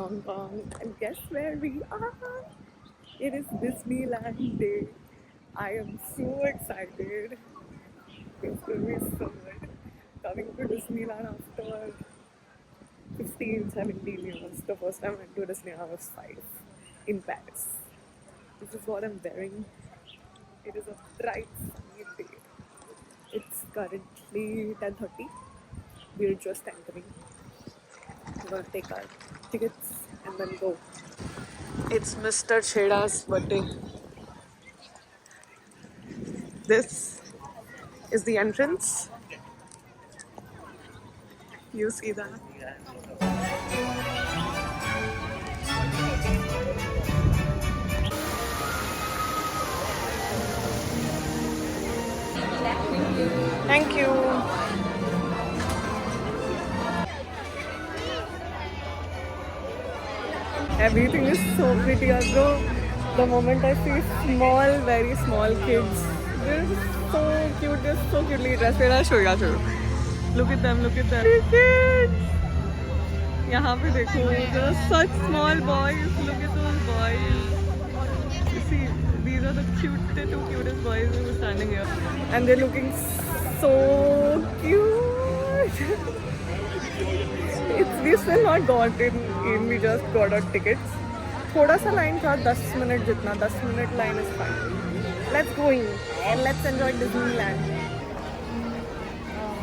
Hong Kong, and guess where we are? It is Disneyland Day. I am so excited. It's going to be so good. Coming to Disneyland after 15, 17 years. The first time I went to Disneyland I was 5 in Paris. This is what I'm wearing. It is a bright sunny day. It's currently 10:30. We're just entering. We're gonna take our tickets and then go. It's Mr. Cheda's birthday. This is the entrance. You see that? Thank you. Everything is so pretty, bro. The moment I see small, very small kids, they're so cute. They're so cutely dressed. I'll show you. I'll show you. Look at them. Look at them. Kids. यहाँ पे देखो. They're such small boys. Look at those boys. You see, these are the two cutest boys who are standing here, and they're looking so cute. We still not got in. We just got our tickets. थोड़ा सा line था 10 minute जितना. 10 minute line is fine. Let's go in and let's enjoy Disneyland.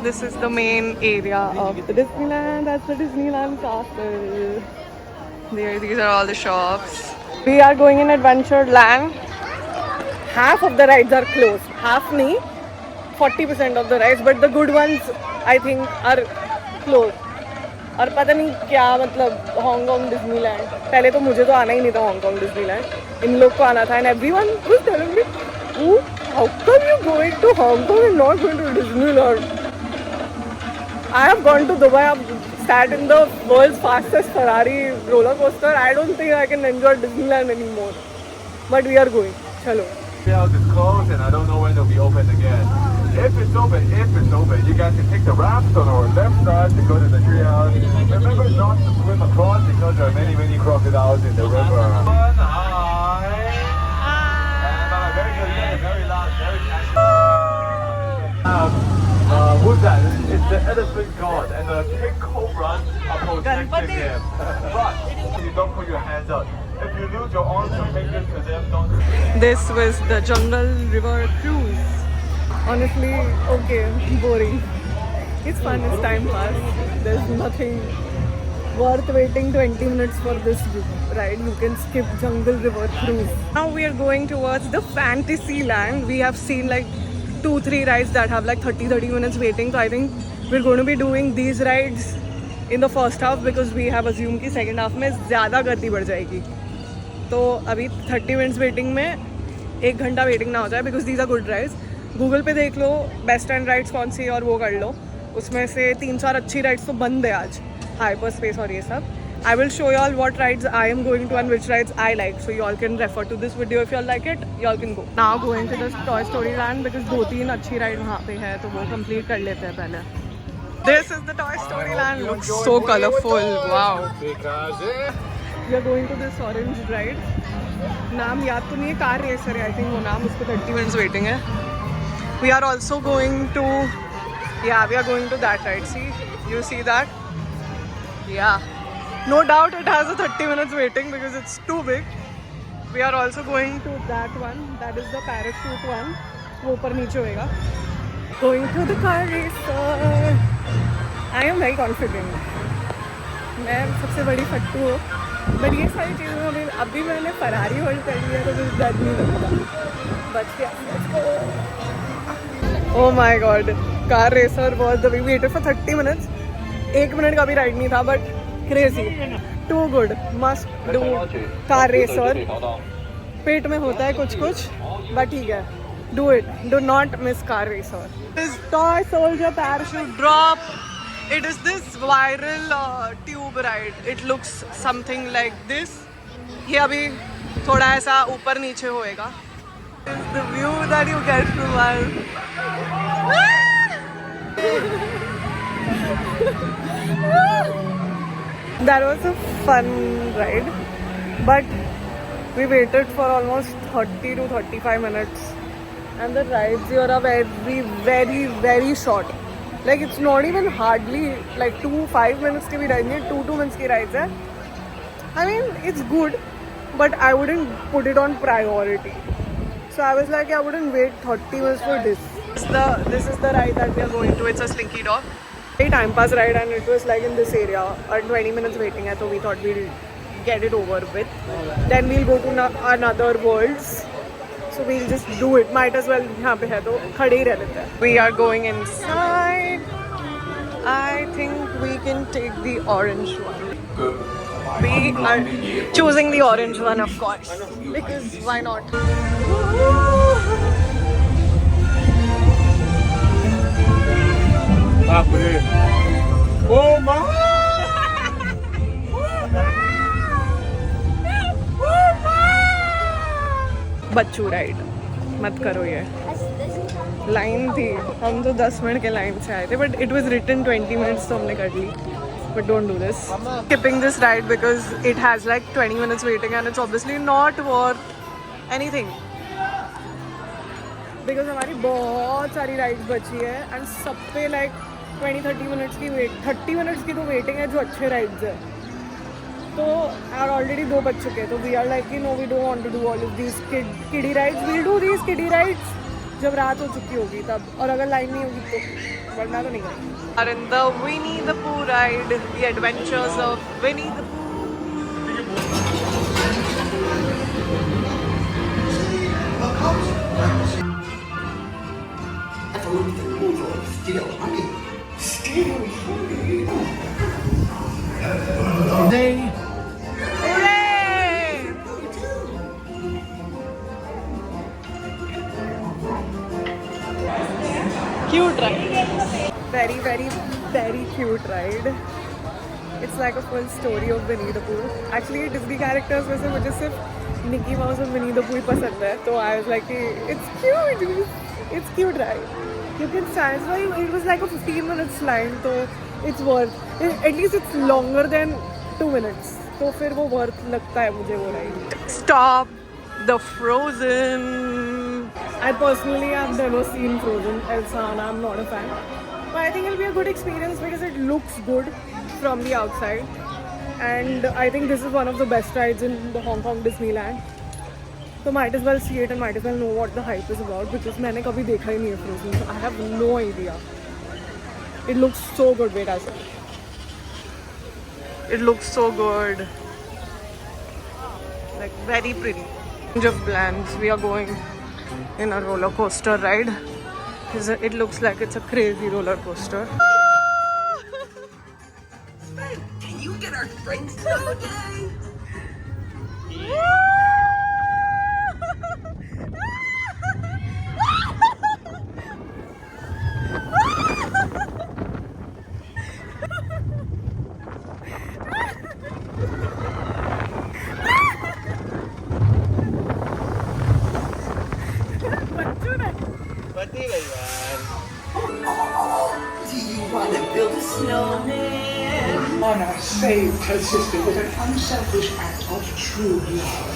This is the main area of the Disneyland. That's the Disneyland castle. These are all the shops. We are going in Adventureland. Half of the rides are closed. Half nahi, 40% of the rides, but the good ones I think are closed. और पता नहीं क्या मतलब Hong Kong Disneyland. पहले तो मुझे तो आना ही नहीं था हांगकांग डिज्नीलैंड. इन लोग को आना था. And everyone was telling me, how come you going to Hong Kong and not going to Disneyland. I have gone to Dubai. I've sat in the world's fastest Ferrari roller coaster. I don't think I can enjoy Disneyland anymore. But we are going. Chalo. The house is closed and I don't know when it'll be open again. If it's open, you guys can take the rafts on our left side to go to the treehouse. Remember not to swim across because there are many, many crocodiles in the river. Hi. And very good, very loud, very casual. Who's that? It's the elephant god and the king cobras are protecting him. But you don't put your hands up. If you lose your arms or fingers to them, don't. This was the Jungle River cruise. Honestly, okay, boring. It's fun, it's time pass. There's nothing worth waiting 20 minutes for this ride. You can skip Jungle River cruise. Now we are going towards the Fantasyland. We have seen like 2-3 rides that have like 30 minutes waiting. So I think we're going to be doing these rides in the first half because we have assumed कि second half में ज़्यादा गर्दी बढ़ जाएगी. तो अभी 30 minutes waiting में 1 घंटा waiting ना हो जाए because these are good rides. Google पे देख लो बेस्ट एंड राइड्स कौन सी और वो कर लो. उसमें से 3-4 अच्छी राइड्स तो बंद है आज. हाइपर स्पेस और ये सब. I will show you all what rides I am going to and which rides I like. So you all can refer to this video if you all like it. You all can go. Now going to the Toy Story Land because 2-3 अच्छी ride वहाँ पे है तो वो complete कर लेते हैं पहले. This is the Toy Story Land. Looks so colorful. Wow. We are going to this orange ride. नाम याद तो नहीं है. कार रेसर है I think वो नाम. उसको 30 minutes waiting है. We are also going to, yeah, we are going to that ride. See, you see that? Yeah. No doubt it has a 30 minutes waiting because it's too big. We are also going to that one. That is the parachute one. वो ऊपर नीचे होएगा. Going to the car racer. I am very confident. मैं सबसे बड़ी फट्टू हूँ. But ये सारी चीज़ों में अभी मैंने फरारी होल्ड कर लिया तो कुछ डर नहीं लगता. But yeah, let's go. Oh my god. Car racer was the we waited for 30 minutes. 1 minute का भी राइड नहीं था but crazy. Too good. Must do car racer. पेट में होता है कुछ कुछ but ठीक है. Do it. Do not miss car racer. This toy soldier parachute drop. It is this viral tube ride. It looks something like this. ये अभी थोड़ा ऐसा ऊपर नीचे होएगा. This is the view that you get from us. That was a fun ride, but we waited for almost 30 to 35 minutes, and the rides here are very, very, very short. Like it's not even hardly like 5 minutes ki bhi ride nahi, 2 minutes ki rides hai. I mean, it's good, but I wouldn't put it on priority. So I was like, I wouldn't wait 30 minutes for this. This is the ride that we are going to. It's a Slinky Dog. A time pass ride, and it was like in this area. 20 minutes waiting, so we thought we'll get it over with. Then we'll go to another worlds. So we'll just do it. Might as well. यहाँ पे है तो खड़े ही रह लेते हैं. We are going inside. I think we can take the orange one. We are choosing the orange one, of course, because why not? Oh my! Bachchu ride मत करो ये. लाइन थी, हम तो 10 मिनट के लाइन से आए थे, but it was written 20 minutes तो हमने कर ली. But don't do this. Skipping this ride because it has like 20 minutes waiting and it's obviously not worth anything. Because हमारी बहुत सारी rides बची है and सब पे like 20-30 minutes की wait, 30 minutes की तो waiting है जो अच्छे rides है. तो यार already 2 बज चुके हैं, तो we are like, no, we don't want to do all of these kiddie rides. We'll do these kiddie rides जब रात हो चुकी होगी तब, और अगर लाइन नहीं होगी तो, वरना तो नहीं करेंगे. Are in the Winnie the Pooh ride, the adventures of Winnie the Pooh. Cute ride. Very, very, very cute ride. It's like a full story of Winnie the Pooh. Actually, Disney characters में से मुझे सिर्फ Mickey Mouse और Winnie the Pooh ही पसंद है. तो I was like, it's cute. It's cute ride. You can satisfy. It was like a 15 minutes line, so it's worth. At least it's longer than 2 minutes. तो फिर वो worth लगता है मुझे वो ride. Stop the Frozen. I personally have never seen Frozen. Elsa, and I'm not a fan. But I think it'll be a good experience because it looks good from the outside. And I think this is one of the best rides in the Hong Kong Disneyland. So might as well see it and might as well know what the hype is about because मैंने कभी देखा ही नहीं है Frozen. So I have no idea. It looks so good. Wait, I saw. It looks so good. Like very pretty. Change of plans. We are going in a roller coaster ride. It looks like it's a crazy roller coaster. Can you get our drinks today? Do you want to build a snowman? Honor saved her sister with an unselfish act of true love.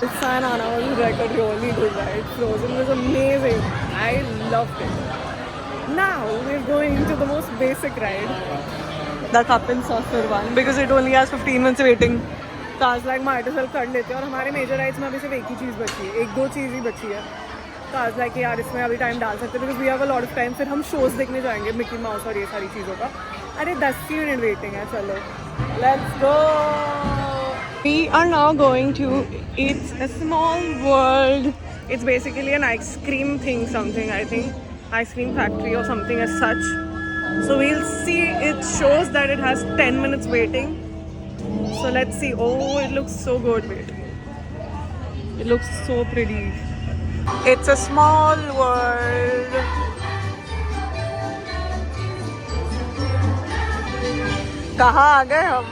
Elsa and Anna was like a really good ride. Frozen was amazing. I loved it. Now we're going to the most basic ride, the cup and saucer one, because it only has 15 minutes waiting. So I was like, might as well कर लेते हैं. और हमारे major rides में अभी सिर्फ एक ही चीज़ बची है, 1-2 चीज़ ही बची है. तो I was like, यार इसमें अभी टाइम डाल सकते हैं because we have a lot of time. फिर हम shows देखने जाएंगे मिकी माउस और ये सारी चीज़ों का. अरे 10 मिनट वेटिंग है, चलो. Let's go. We are now going to It's a Small World. It's basically an ice cream thing, something I think, ice cream factory or something as such. So we'll see. It shows that it has 10 minutes waiting. So let's see. Oh, it looks so good. Wait, it looks so pretty. It's a small world. कहाँ आ गए हम?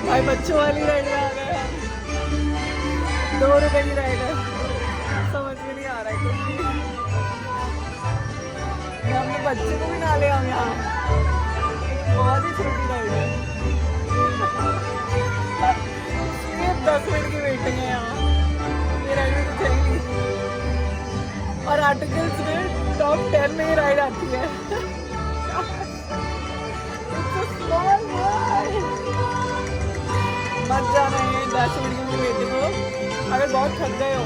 भाई बच्चों वाली ride में आ गए हम। 2 रुपए की राइड है, समझ में नहीं आ रहा है कुछ भी। हमने बच्चे को भी ना ले हम यहाँ, बहुत ही छोटी राइड है। सिर्फ 10 मिनट की वेटिंग है यहाँ, ये राइड में तो चाहिए। और आर्टिकल्स में टॉप 10 में ये राइड आती है। मत जाना है 10 मिनट की वेटिंग हो। अगर बहुत थक गए हो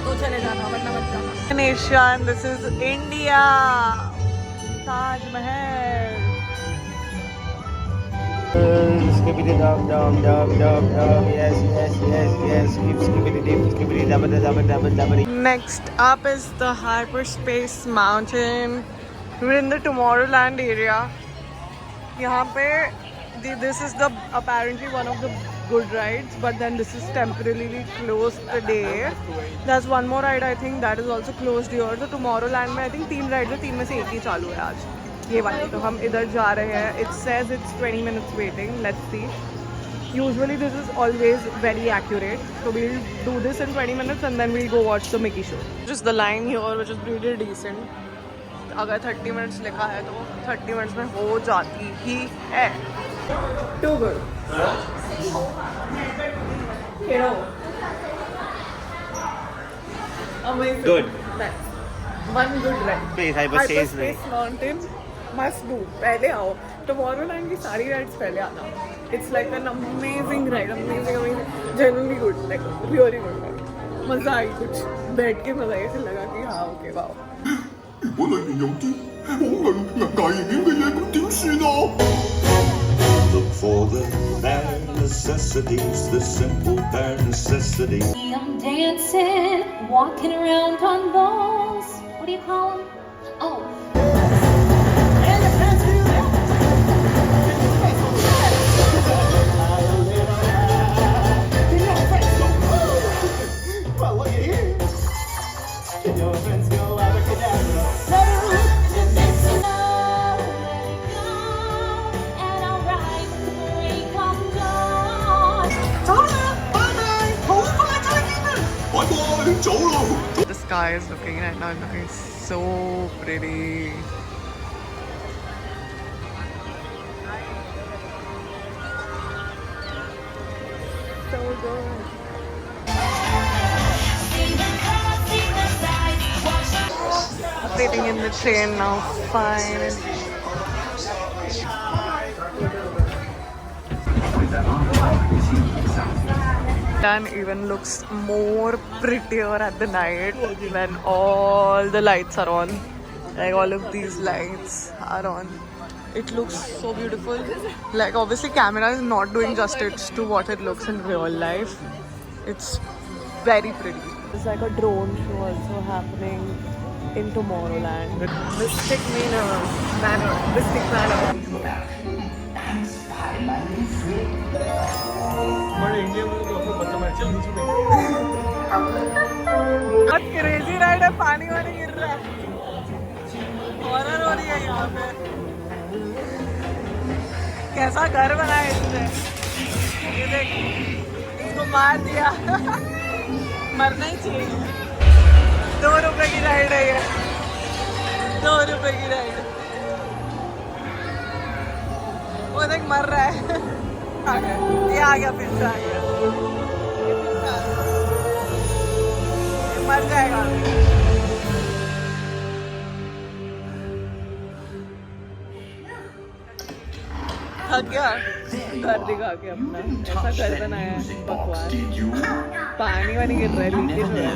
तो चले जाना, वरना मत जाना। Nation, this is India, Taj Mahal. Skibbity dum dum dum dum dum, yes yes yes yes, skibbity dip, skibbity dabba dabba dabba dabba. Next up is the Hyperspace Mountain. We're in the Tomorrowland area. यहाँ पे this is the apparently one of the good rides, but then this is temporarily closed today. There's one more ride I think that is also closed here. So Tomorrowland में I think 3 rides है, 3 में से एक ही चालू है आज, ये वाली। तो हम इधर जा रहे हैं। It says it's 20 minutes waiting. Let's see. Usually this is always very accurate. So we'll do this in 20 minutes and then we'll go watch the Mickey show. Just the line here which is pretty decent. अगर 30 minutes लिखा है तो 30 minutes में हो जाती ही है। Too good. You know. Amazing. Good. Nice. One good ride. Please, Hyperspace Mountain must do. पहले आओ। Tomorrowland की सारी rides पहले आना। It's like an amazing ride. Amazing. Genuinely good. Like really good ride. मज़ा आई कुछ। बैठ के मज़ा ऐसे लगा कि हाँ okay wow. 如果裏面有啲好危險嘅嘢，咁點算啊？ Look for the bare necessities, the simple bare necessities. I'm dancing, walking around on balls. What do you call them? Oh. Well, look at here. Can your friends go abracadabra? And I'll ride the break of dawn. 走啦，拜拜，好快再見啦，拜拜，走啦。 The sky is looking right now, looking so pretty. So good. Waiting in the train now, fine. And even looks more prettier at the night when all the lights are on. Like all of these lights are on. It looks so beautiful. Like obviously camera is not doing justice to what it looks in real life. It's very pretty. There's like a drone show also happening in Tomorrowland. Mystic Manor. Mystic Manor. बहुत crazy ride है, पानी वानी गिर रहा है, horror हो रही है यहाँ पे। कैसा घर बनाया इसने, ये देख, इसको मार दिया। मरना ही चाहिए। 2 रुपए की राइड है ये, 2 रुपए की राइड। वो देख मर रहा है। आ गया, ये आ गया, फिर से आ गया, ये मर जाएगा। थक गया घर दिखा के अपना, ऐसा घर बनाया है बकवास। पानी वानी गिर रहा है, लीकेज हो रहा है।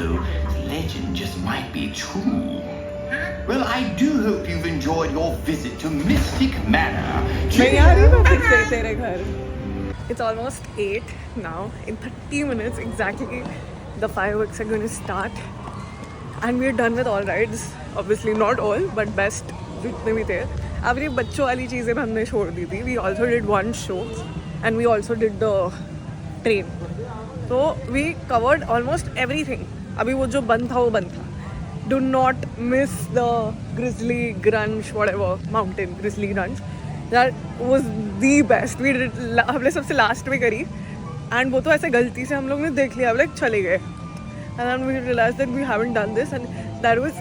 Legend just might be true. Well, I do hope you've enjoyed your visit to Mystic Manor. मैं आ रही हूँ फिर से तेरे घर। It's almost 8 now. In 30 minutes exactly, the fireworks are going to start, and we're done with all rides. Obviously not all, but best जितने भी थे। अब ये बच्चों वाली चीज़ें हमने छोड़ दी थी। We also did one show, and we also did the train. So we covered almost everything. अभी वो जो बंद था वो बंद था। Do not miss the Grizzly Grunge, whatever mountain, Grizzly Grunge. That was the best. We did हमने सबसे last में करी, and वो तो ऐसे गलती से हम लोग ने देख लिया, like चले गए, and then we realized that we haven't done this, and that was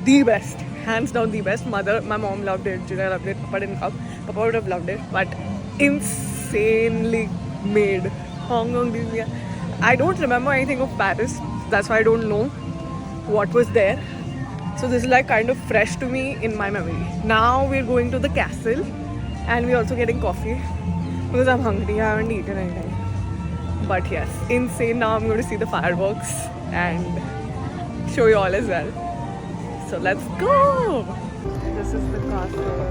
the best, hands down the best. My mom loved it, Julia loved it, Papa didn't come. Papa would have loved it, but insanely made. Hong Kong Disney. I don't remember anything of Paris, that's why I don't know what was there. So this is like kind of fresh to me in my memory. Now we're going to the castle, and we're also getting coffee because I'm hungry. I haven't eaten anything. But yes, insane. Now I'm going to see the fireworks and show you all as well. So let's go! This is the castle,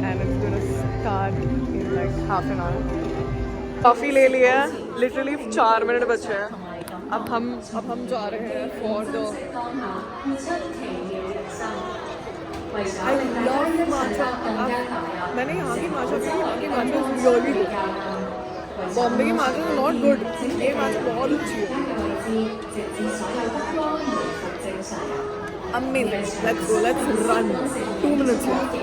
and it's going to start in like half an hour. Coffee ले लिया, literally 4 minute बचे हैं. अब हम जा रहे हैं for the. I love matcha. मैंने यहाँ की matcha पी, यहाँ की matcha is really good. Bombay की matcha is not good. ये matcha बहुत अच्छी है. Amazing. Let's go. Let's run. 2 minutes left.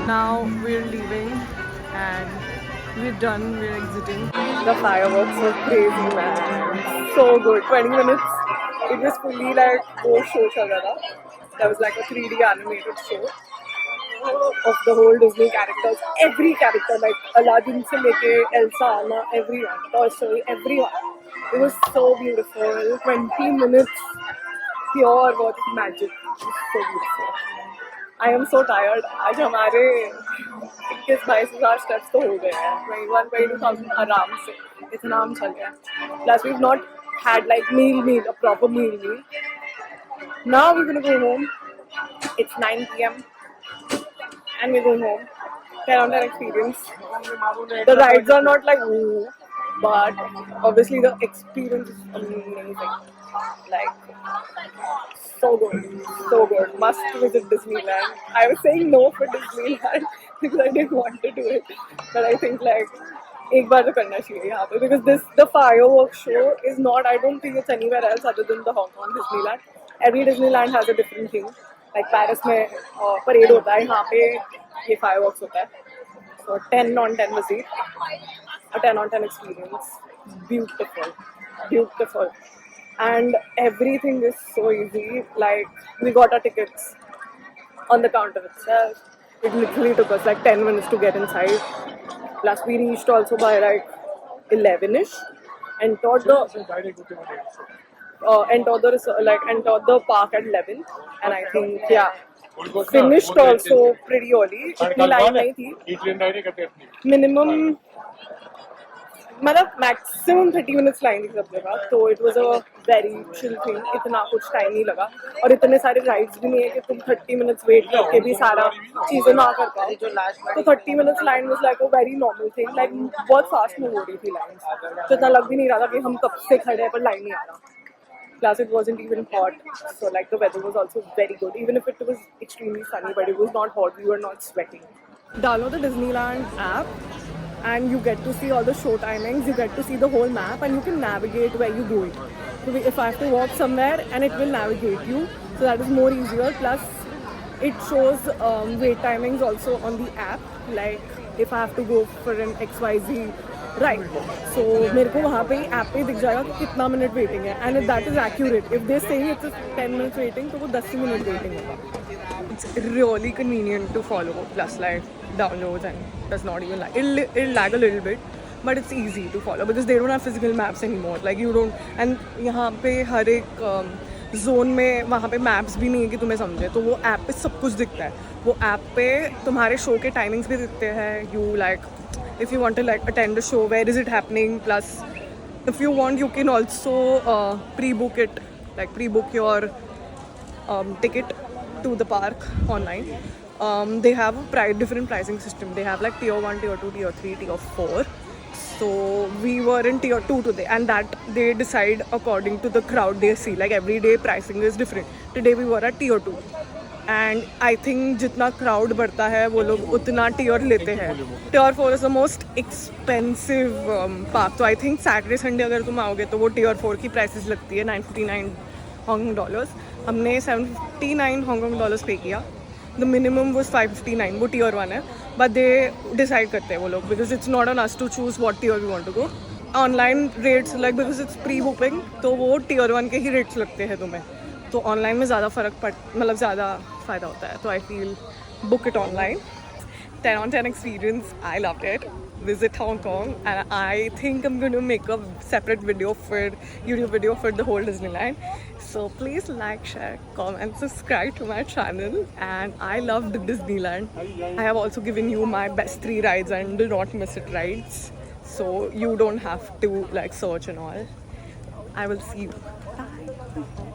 Now we're leaving and we're done, we're exiting. The fireworks were crazy, man. So good. 20 minutes. It was fully like वो show चल रहा था. There was like a 3D animated show of the whole Disney characters. Every character, like Aladdin से लेके Elsa, Anna, everyone. Toy Story, everyone. It was so beautiful. 20 minutes pure what magic. It was so beautiful. I am so tired. आज हमारे 21-22,000 steps तो हो गए हैं. 21-22,000 आराम से. इतना हम चल गए. Plus we've not had like a proper meal. Now we're gonna go home. It's 9 p.m. and we're going home. 10 on 10 experience. The rides are not like ooh, but obviously the experience is amazing. Like so good, so good. Must visit Disneyland. I was saying no for Disneyland because I didn't want to do it, but I think like एक बार तो करना चाहिए यहाँ पे because the fireworks show is not. I don't think it's anywhere else other than the Hong Kong Disneyland. Every Disneyland has a different thing. Like Paris में parade होता है, यहाँ पे ये fireworks होता है. So 10 on 10 visit, a 10 on 10 experience. Beautiful, beautiful. And everything is so easy. Like we got our tickets on the counter itself. It literally took us like 10 minutes to get inside. Plus we reached also by like 11ish, and entered the park at 11. And I think finished also pretty early. इतनी line नहीं थी. Minimum. मतलब maximum 30 minutes line थी सब जगह, तो it was a very chill thing. इतना कुछ time नहीं लगा, और इतने सारे rides भी नहीं है कि तुम 30 minutes wait करके भी सारा चीजें ना कर पाओ. तो 30 minutes line was like a very normal thing. Like बहुत fast move हो रही थी lines, तो इतना लग भी नहीं रहा था कि हम कब से खड़े हैं पर line नहीं आ रहा. Plus it wasn't even hot, so like the weather was also very good. Even if it was extremely sunny, but it was not hot. We were not sweating. Download the Disneyland app, and you get to see all the show timings, you get to see the whole map, and you can navigate where you're going. So if I have to walk somewhere, and it will navigate you, so that is more easier. Plus it shows wait timings also on the app, like if I have to go for an XYZ ride, so मेरे को वहाँ पे app पे दिख जाएगा कि कितना minute waiting है, and if that is accurate, if they say it's a 10 minutes waiting, तो वो 10 minute waiting होगा. It's really convenient to follow, plus like downloads, and does not even lag. It'll lag a little bit, but it's easy to follow because they don't have physical maps anymore. Like you don't, and यहाँ पे हर एक zone में वहाँ पे maps भी नहीं है कि तुम्हें समझे, तो वो app पे सब कुछ दिखता है. वो app पे तुम्हारे show के timings भी दिखते हैं. You like, if you want to like attend the show, where is it happening? Plus, if you want, you can also pre-book it, like pre-book your ticket to the park online. They have a different pricing system. They have like tier 1, tier 2, tier 3, tier 4. So we were in tier 2 today, and that they decide according to the crowd they see. Like every day pricing is different. Today we were at tier 2. And I think जितना crowd बढ़ता है वो लोग उतना tier लेते हैं. Tier 4 is the most expensive park. तो I think Saturday Sunday अगर तुम आओगे तो वो tier 4 की prices लगती है $959 Hong Kong dollars. हमने $79 Hong Kong dollars pay किया. The minimum was $559. वो tier 1 है. But they decide करते हैं वो लोग because it's not on us to choose what tier we want to go. Online rates like because it's pre-booking तो वो tier 1 के ही rates लगते हैं तुम्हें. तो ऑनलाइन में ज़्यादा मतलब ज़्यादा फ़ायदा होता है. तो I feel book it online. 10 on 10 experience. I loved it. Visit Hong Kong, and I think I'm going to make a separate YouTube video for the whole Disneyland. So please like, share, comment, subscribe to my channel. And I loved Disneyland. I have also given you my best 3 rides and do not miss it rides. So you don't have to like search and all. I will see you. Bye.